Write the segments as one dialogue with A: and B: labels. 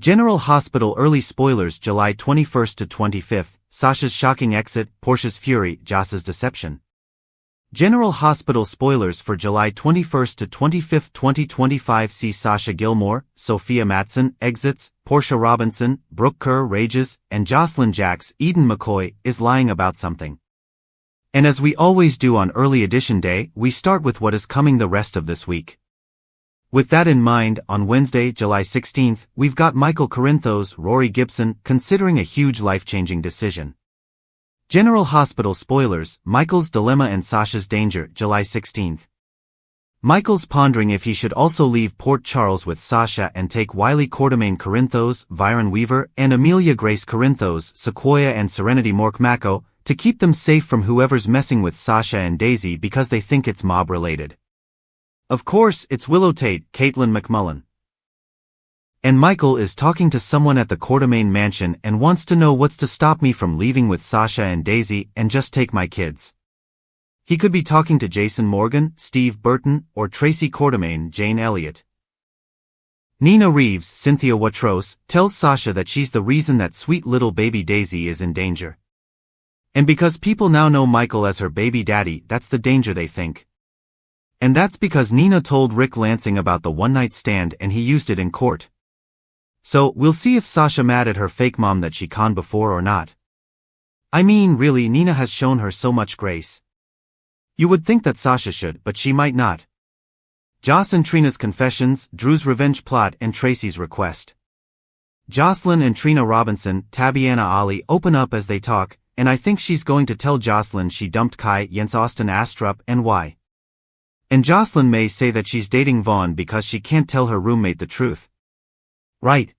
A: General Hospital early spoilers July 21st to 25th, Sasha's shocking exit, Portia's fury, Joss's deception. General Hospital spoilers for July 21st to 25th 2025 see Sasha Gilmore, Sophia Matson, exits, Portia Robinson, Brooke Kerr rages, and Jocelyn Jacks, Eden McCoy, is lying about something. And as we always do on early edition day, we start with what is coming the rest of this week. With that in mind, on Wednesday, July 16th, we've got Michael Corinthos, Rory Gibson, considering a huge life-changing decision. General Hospital spoilers, Michael's dilemma and Sasha's danger, July 16th. Michael's pondering if he should also leave Port Charles with Sasha and take Wiley Quartermain Corinthos, Viren Weaver, and Amelia Grace Corinthos, Sequoia and Serenity Morkmako, to keep them safe from whoever's messing with Sasha and Daisy because they think it's mob-related. Of course, it's Willow Tate, Caitlin McMullen. And Michael is talking to someone at the Quartermain mansion and wants to know what's to stop me from leaving with Sasha and Daisy and just take my kids. He could be talking to Jason Morgan, Steve Burton, or Tracy Quartermain, Jane Elliott. Nina Reeves, Cynthia Watros, tells Sasha that she's the reason that sweet little baby Daisy is in danger. And because people now know Michael as her baby daddy, that's the danger they think. And that's because Nina told Rick Lansing about the one-night stand and he used it in court. So, we'll see if Sasha mad at her fake mom that she conned before or not. I mean, really, Nina has shown her so much grace. You would think that Sasha should, but she might not. Joss and Trina's confessions, Drew's revenge plot and Tracy's request. Jocelyn and Trina Robinson, Tabiana Ali open up as they talk, and I think she's going to tell Jocelyn she dumped Kai Jens Austin Astrup and why. And Jocelyn may say that she's dating Vaughn because she can't tell her roommate the truth. Right.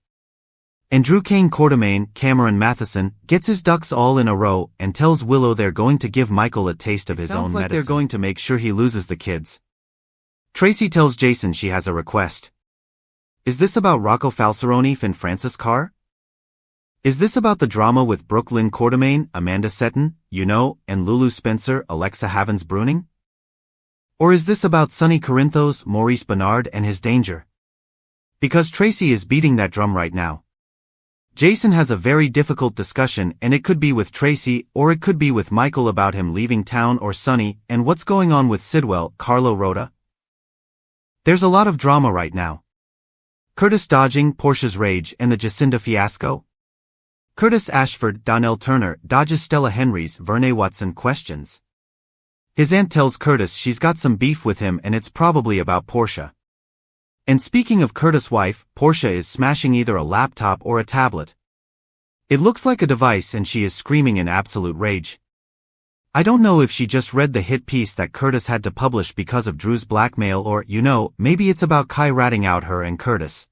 A: And Drew Kane Quartermain, Cameron Matheson, gets his ducks all in a row and tells Willow they're going to give Michael a taste of his own medicine. Sounds like they're going to make sure he loses the kids. Tracy tells Jason she has a request. Is this about Rocco Falceroni and Francis Carr? Is this about the drama with Brooklyn Quartermain, Amanda Seton, and Lulu Spencer, Alexa Havens-Bruning? Or is this about Sonny Corinthos, Maurice Benard and his danger? Because Tracy is beating that drum right now. Jason has a very difficult discussion and it could be with Tracy or it could be with Michael about him leaving town or Sonny and what's going on with Sidwell, Carlo Rhoda. There's a lot of drama right now. Curtis dodging Portia's rage and the Jacinda fiasco. Curtis Ashford, Donnell Turner, dodges Stella Henry's Vernee Watson questions. His aunt tells Curtis she's got some beef with him and it's probably about Portia. And speaking of Curtis' wife, Portia is smashing either a laptop or a tablet. It looks like a device and she is screaming in absolute rage. I don't know if she just read the hit piece that Curtis had to publish because of Drew's blackmail or, maybe it's about Kai ratting out her and Curtis.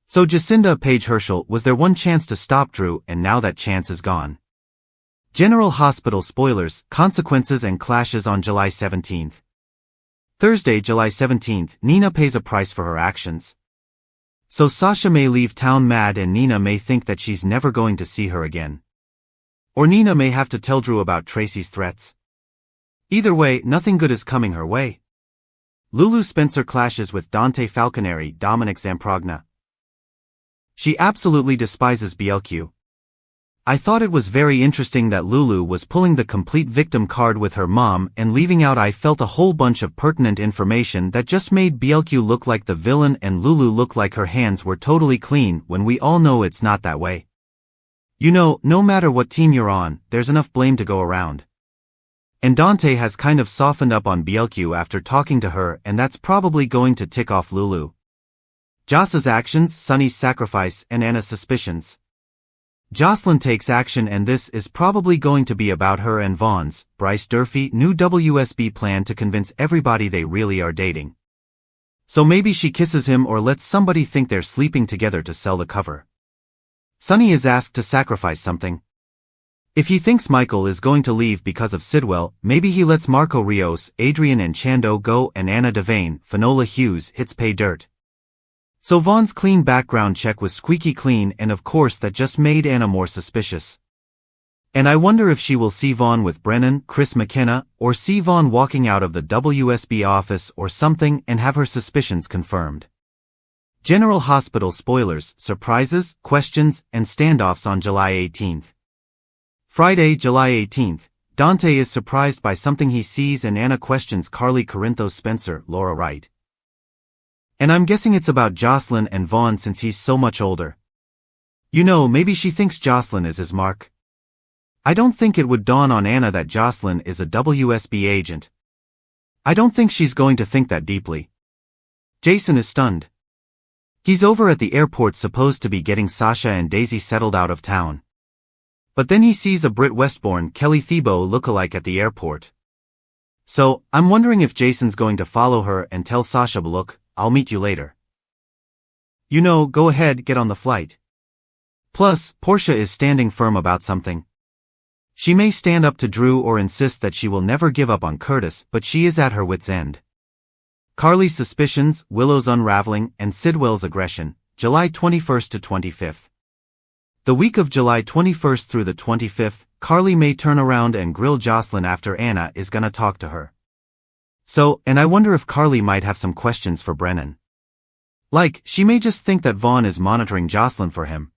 A: So Jacinda Page Herschel, was there one chance to stop Drew and now that chance is gone. General Hospital spoilers, consequences and clashes on July 17th. Thursday, July 17th, Nina pays a price for her actions. So Sasha may leave town mad and Nina may think that she's never going to see her again. Or Nina may have to tell Drew about Tracy's threats. Either way, nothing good is coming her way. Lulu Spencer clashes with Dante Falconeri, Dominic Zamprogna. She absolutely despises BLQ. I thought it was very interesting that Lulu was pulling the complete victim card with her mom and leaving out I felt a whole bunch of pertinent information that just made BLQ look like the villain and Lulu look like her hands were totally clean when we all know it's not that way. No matter what team you're on, there's enough blame to go around. And Dante has kind of softened up on BLQ after talking to her and that's probably going to tick off Lulu. Joss's actions, Sonny's sacrifice, and Anna's suspicions. Jocelyn takes action and this is probably going to be about her and Vaughn's, Bryce Durfee, new WSB plan to convince everybody they really are dating. So maybe she kisses him or lets somebody think they're sleeping together to sell the cover. Sonny is asked to sacrifice something. If he thinks Michael is going to leave because of Sidwell, maybe he lets Marco Rios, Adrian and Chando go and Anna Devane, Finola Hughes, hits pay dirt. So Vaughn's clean background check was squeaky clean and of course that just made Anna more suspicious. And I wonder if she will see Vaughn with Brennan, Chris McKenna, or see Vaughn walking out of the WSB office or something and have her suspicions confirmed. General Hospital spoilers, surprises, questions, and standoffs on July 18th. Friday, July 18th. Dante is surprised by something he sees and Anna questions Carly Corinthos Spencer, Laura Wright. And I'm guessing it's about Jocelyn and Vaughn since he's so much older. You know, maybe she thinks Jocelyn is his mark. I don't think it would dawn on Anna that Jocelyn is a WSB agent. I don't think she's going to think that deeply. Jason is stunned. He's over at the airport supposed to be getting Sasha and Daisy settled out of town. But then he sees a Brit Westbourne Kelly Thiebaud lookalike at the airport. So, I'm wondering if Jason's going to follow her and tell Sasha, look, I'll meet you later. You know, go ahead, get on the flight. Plus, Portia is standing firm about something. She may stand up to Drew or insist that she will never give up on Curtis, but she is at her wit's end. Carly's suspicions, Willow's unraveling, and Sidwell's aggression, July 21st to 25th. The week of July 21st through the 25th, Carly may turn around and grill Jocelyn after Anna is gonna talk to her. So, and I wonder if Carly might have some questions for Brennan. Like, she may just think that Vaughn is monitoring Jocelyn for him.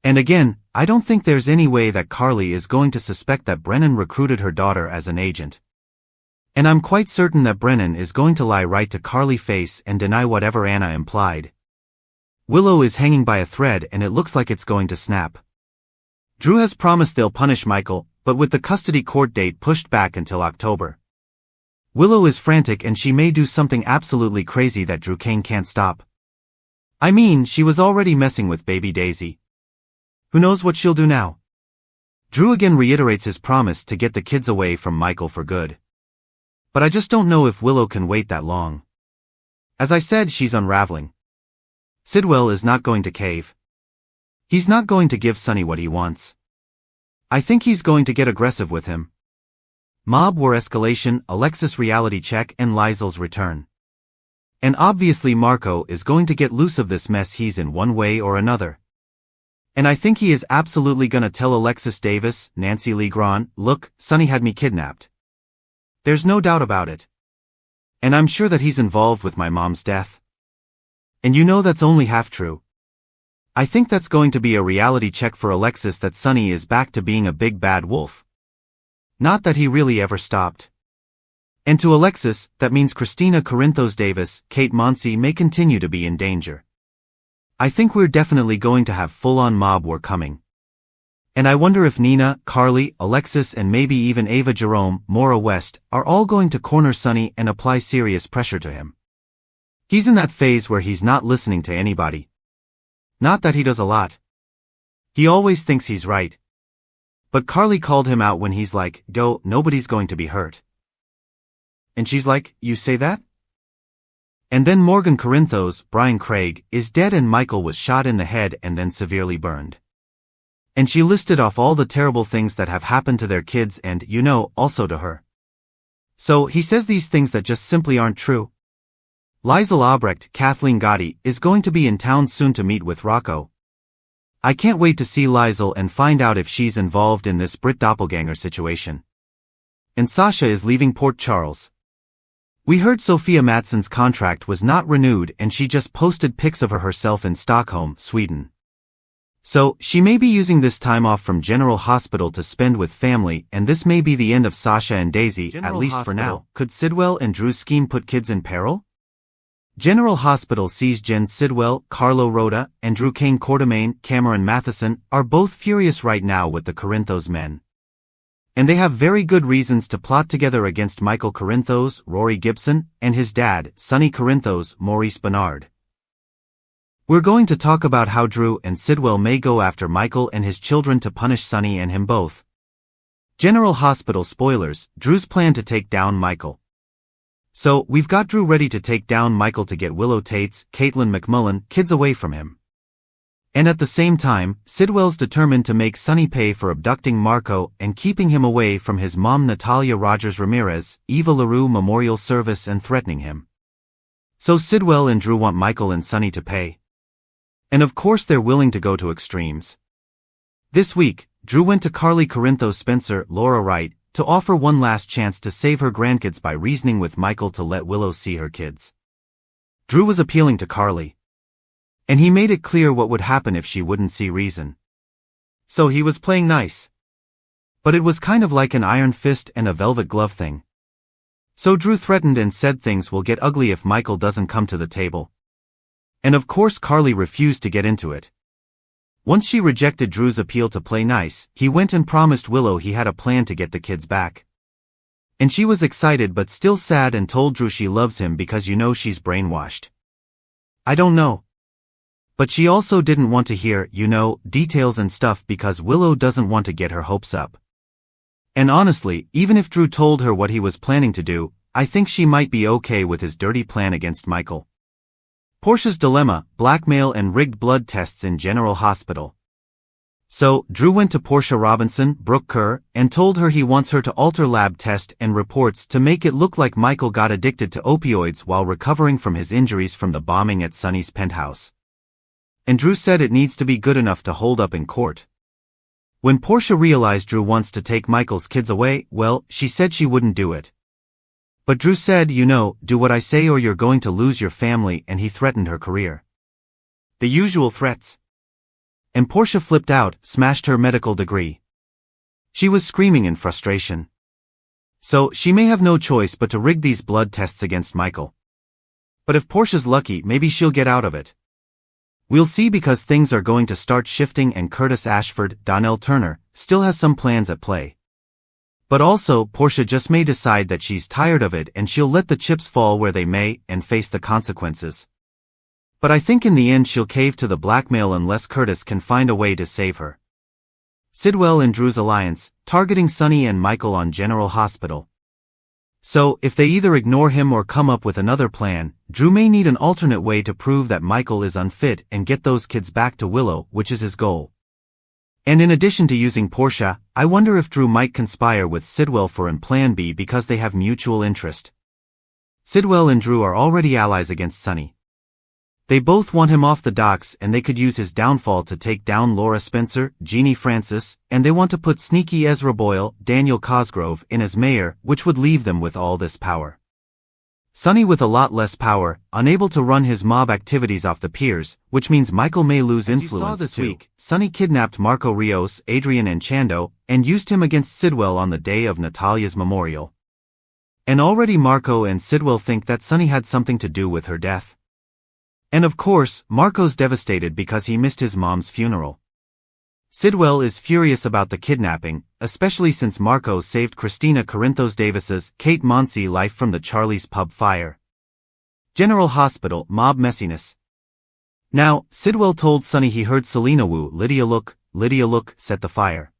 A: And again, I don't think there's any way that Carly is going to suspect that Brennan recruited her daughter as an agent. And I'm quite certain that Brennan is going to lie right to Carly's face and deny whatever Anna implied. Willow is hanging by a thread and it looks like it's going to snap. Drew has promised they'll punish Michael, but with the custody court date pushed back until October. Willow is frantic and she may do something absolutely crazy that Drew Kane can't stop. I mean, she was already messing with baby Daisy. Who knows what she'll do now? Drew again reiterates his promise to get the kids away from Michael for good. But I just don't know if Willow can wait that long. As I said, she's unraveling. Sidwell is not going to cave. He's not going to give Sonny what he wants. I think he's going to get aggressive with him. Mob war escalation, Alexis reality check, and Liesel's return. And obviously Marco is going to get loose of this mess he's in one way or another. And I think he is absolutely gonna tell Alexis Davis, Nancy Lee Grahn, look, Sonny had me kidnapped. There's no doubt about it. And I'm sure that he's involved with my mom's death. And you know that's only half true. I think that's going to be a reality check for Alexis that Sonny is back to being a big bad wolf. Not that he really ever stopped. And to Alexis, that means Christina Corinthos Davis, Kate Monsey may continue to be in danger. I think we're definitely going to have full-on mob war coming. And I wonder if Nina, Carly, Alexis and maybe even Ava Jerome, Maura West, are all going to corner Sonny and apply serious pressure to him. He's in that phase where he's not listening to anybody. Not that he does a lot. He always thinks he's right. But Carly called him out when he's like, go, nobody's going to be hurt. And she's like, you say that? And then Morgan Corinthos, Brian Craig, is dead and Michael was shot in the head and then severely burned. And she listed off all the terrible things that have happened to their kids and, you know, also to her. So he says these things that just simply aren't true. Liesel Albrecht, Kathleen Gotti, is going to be in town soon to meet with Rocco. I can't wait to see Liesel and find out if she's involved in this Brit doppelganger situation. And Sasha is leaving Port Charles. We heard Sophia Mattsson's contract was not renewed and she just posted pics of herself in Stockholm, Sweden. So, she may be using this time off from General Hospital to spend with family and this may be the end of Sasha and Daisy, at least for now. Could Sidwell and Drew's scheme put kids in peril? General Hospital sees Jen Sidwell, Carlo Rhoda, and Drew Kane Quartermain, Cameron Matheson, are both furious right now with the Corinthos men. And they have very good reasons to plot together against Michael Corinthos, Rory Gibson, and his dad, Sonny Corinthos, Maurice Benard. We're going to talk about how Drew and Sidwell may go after Michael and his children to punish Sonny and him both. General Hospital spoilers, Drew's plan to take down Michael. So, we've got Drew ready to take down Michael to get Willow Tate's, Caitlin McMullen, kids away from him. And at the same time, Sidwell's determined to make Sonny pay for abducting Marco and keeping him away from his mom Natalia Rogers Ramirez, Eva LaRue Memorial Service and threatening him. So Sidwell and Drew want Michael and Sonny to pay. And of course they're willing to go to extremes. This week, Drew went to Carly Corinthos Spencer, Laura Wright, to offer one last chance to save her grandkids by reasoning with Michael to let Willow see her kids. Drew was appealing to Carly. And he made it clear what would happen if she wouldn't see reason. So he was playing nice. But it was kind of like an iron fist and a velvet glove thing. So Drew threatened and said things will get ugly if Michael doesn't come to the table. And of course Carly refused to get into it. Once she rejected Drew's appeal to play nice, he went and promised Willow he had a plan to get the kids back. And she was excited but still sad and told Drew she loves him because you know she's brainwashed. I don't know. But she also didn't want to hear, details and stuff because Willow doesn't want to get her hopes up. And honestly, even if Drew told her what he was planning to do, I think she might be okay with his dirty plan against Michael. Portia's dilemma, blackmail and rigged blood tests in General Hospital. So, Drew went to Portia Robinson, Brooke Kerr, and told her he wants her to alter lab test and reports to make it look like Michael got addicted to opioids while recovering from his injuries from the bombing at Sonny's penthouse. And Drew said it needs to be good enough to hold up in court. When Portia realized Drew wants to take Michael's kids away, well, she said she wouldn't do it. But Drew said, do what I say or you're going to lose your family, and he threatened her career. The usual threats. And Portia flipped out, smashed her medical degree. She was screaming in frustration. So, she may have no choice but to rig these blood tests against Michael. But if Portia's lucky, maybe she'll get out of it. We'll see because things are going to start shifting and Curtis Ashford, Donnell Turner, still has some plans at play. But also, Portia just may decide that she's tired of it and she'll let the chips fall where they may and face the consequences. But I think in the end she'll cave to the blackmail unless Curtis can find a way to save her. Sidwell and Drew's alliance, targeting Sonny and Michael on General Hospital. So, if they either ignore him or come up with another plan, Drew may need an alternate way to prove that Michael is unfit and get those kids back to Willow, which is his goal. And in addition to using Portia, I wonder if Drew might conspire with Sidwell for an Plan B because they have mutual interest. Sidwell and Drew are already allies against Sonny. They both want him off the docks and they could use his downfall to take down Laura Spencer, Jeannie Francis, and they want to put sneaky Ezra Boyle, Daniel Cosgrove, in as mayor, which would leave them with all this power. Sonny with a lot less power, unable to run his mob activities off the piers, which means Michael may lose influence. As you saw this week, Sonny kidnapped Marco Rios, Adrian and Chando, and used him against Sidwell on the day of Natalia's memorial. And already Marco and Sidwell think that Sonny had something to do with her death. And of course, Marco's devastated because he missed his mom's funeral. Sidwell is furious about the kidnapping, especially since Marco saved Christina Corinthos Davis's, Kate Monsey life from the Charlie's Pub fire. General Hospital, mob messiness. Now, Sidwell told Sonny he heard Selena woo Lydia look, set the fire.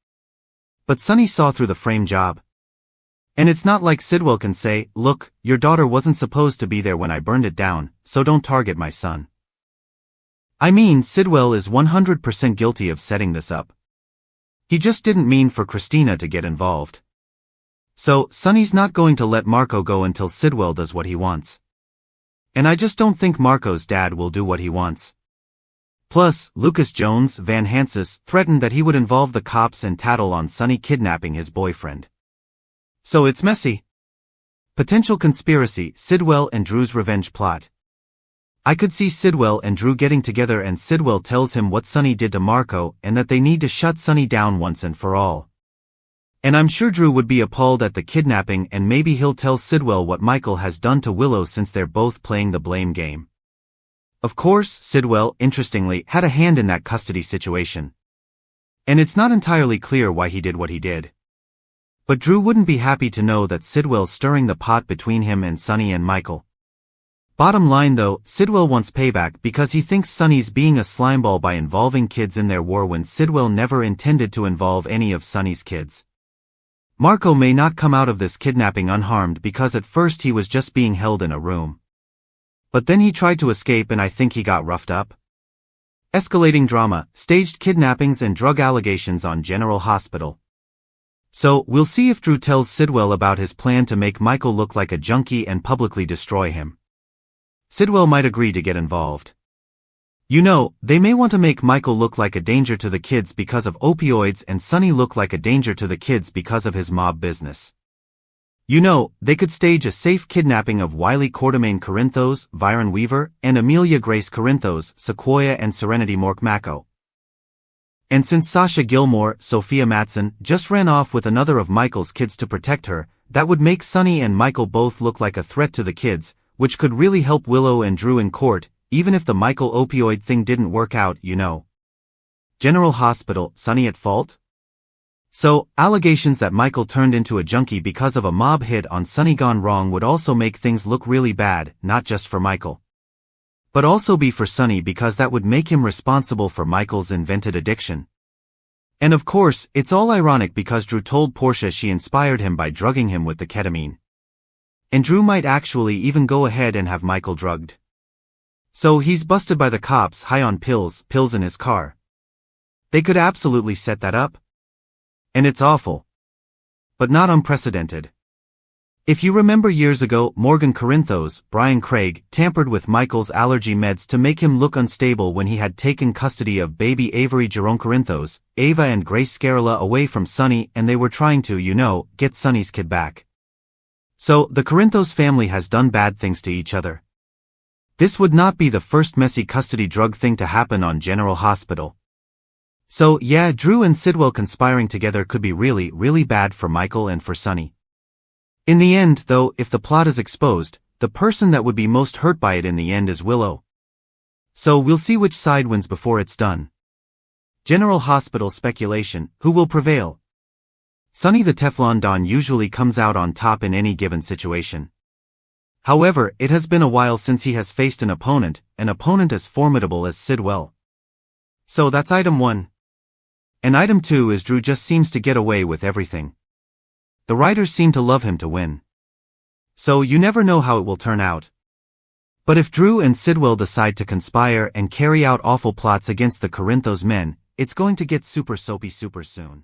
A: But Sonny saw through the frame job. And it's not like Sidwell can say, look, your daughter wasn't supposed to be there when I burned it down, so don't target my son. I mean, Sidwell is 100% guilty of setting this up. He just didn't mean for Christina to get involved. So, Sonny's not going to let Marco go until Sidwell does what he wants. And I just don't think Marco's dad will do what he wants. Plus, Lucas Jones, Van Hansis, threatened that he would involve the cops and tattle on Sonny kidnapping his boyfriend. So it's messy. Potential conspiracy, Sidwell and Drew's revenge plot. I could see Sidwell and Drew getting together and Sidwell tells him what Sonny did to Marco and that they need to shut Sonny down once and for all. And I'm sure Drew would be appalled at the kidnapping and maybe he'll tell Sidwell what Michael has done to Willow since they're both playing the blame game. Of course, Sidwell, interestingly, had a hand in that custody situation. And it's not entirely clear why he did what he did. But Drew wouldn't be happy to know that Sidwell's stirring the pot between him and Sonny and Michael. Bottom line though, Sidwell wants payback because he thinks Sonny's being a slimeball by involving kids in their war when Sidwell never intended to involve any of Sonny's kids. Marco may not come out of this kidnapping unharmed because at first he was just being held in a room. But then he tried to escape and I think he got roughed up. Escalating drama, staged kidnappings and drug allegations on General Hospital. So, we'll see if Drew tells Sidwell about his plan to make Michael look like a junkie and publicly destroy him. Sidwell might agree to get involved. They may want to make Michael look like a danger to the kids because of opioids and Sonny look like a danger to the kids because of his mob business. You know, they could stage a safe kidnapping of Wiley Quartermain Corinthos, Viren Weaver, and Amelia Grace Corinthos, Sequoia and Serenity Morkmako. And since Sasha Gilmore, Sophia Matson, just ran off with another of Michael's kids to protect her, that would make Sonny and Michael both look like a threat to the kids, which could really help Willow and Drew in court, even if the Michael opioid thing didn't work out, you know. General Hospital, Sonny at fault? So, allegations that Michael turned into a junkie because of a mob hit on Sonny gone wrong would also make things look really bad, not just for Michael, but also be for Sonny, because that would make him responsible for Michael's invented addiction. And of course, it's all ironic because Drew told Portia she inspired him by drugging him with the ketamine. And Drew might actually even go ahead and have Michael drugged. So he's busted by the cops high on pills in his car. They could absolutely set that up. And it's awful. But not unprecedented. If you remember years ago, Morgan Corinthos, Brian Craig, tampered with Michael's allergy meds to make him look unstable when he had taken custody of baby Avery Jerome Corinthos, Ava and Grace Scarilla away from Sonny, and they were trying to, you know, get Sonny's kid back. So, the Corinthos family has done bad things to each other. This would not be the first messy custody drug thing to happen on General Hospital. So, yeah, Drew and Sidwell conspiring together could be really, really bad for Michael and for Sonny. In the end, though, if the plot is exposed, the person that would be most hurt by it in the end is Willow. So we'll see which side wins before it's done. General Hospital speculation, who will prevail? Sonny the Teflon Don usually comes out on top in any given situation. However, it has been a while since he has faced an opponent as formidable as Sidwell. So that's item 1. And item 2 is Drew just seems to get away with everything. The writers seem to love him to win. So you never know how it will turn out. But if Drew and Sidwell decide to conspire and carry out awful plots against the Corinthos men, it's going to get super soapy super soon.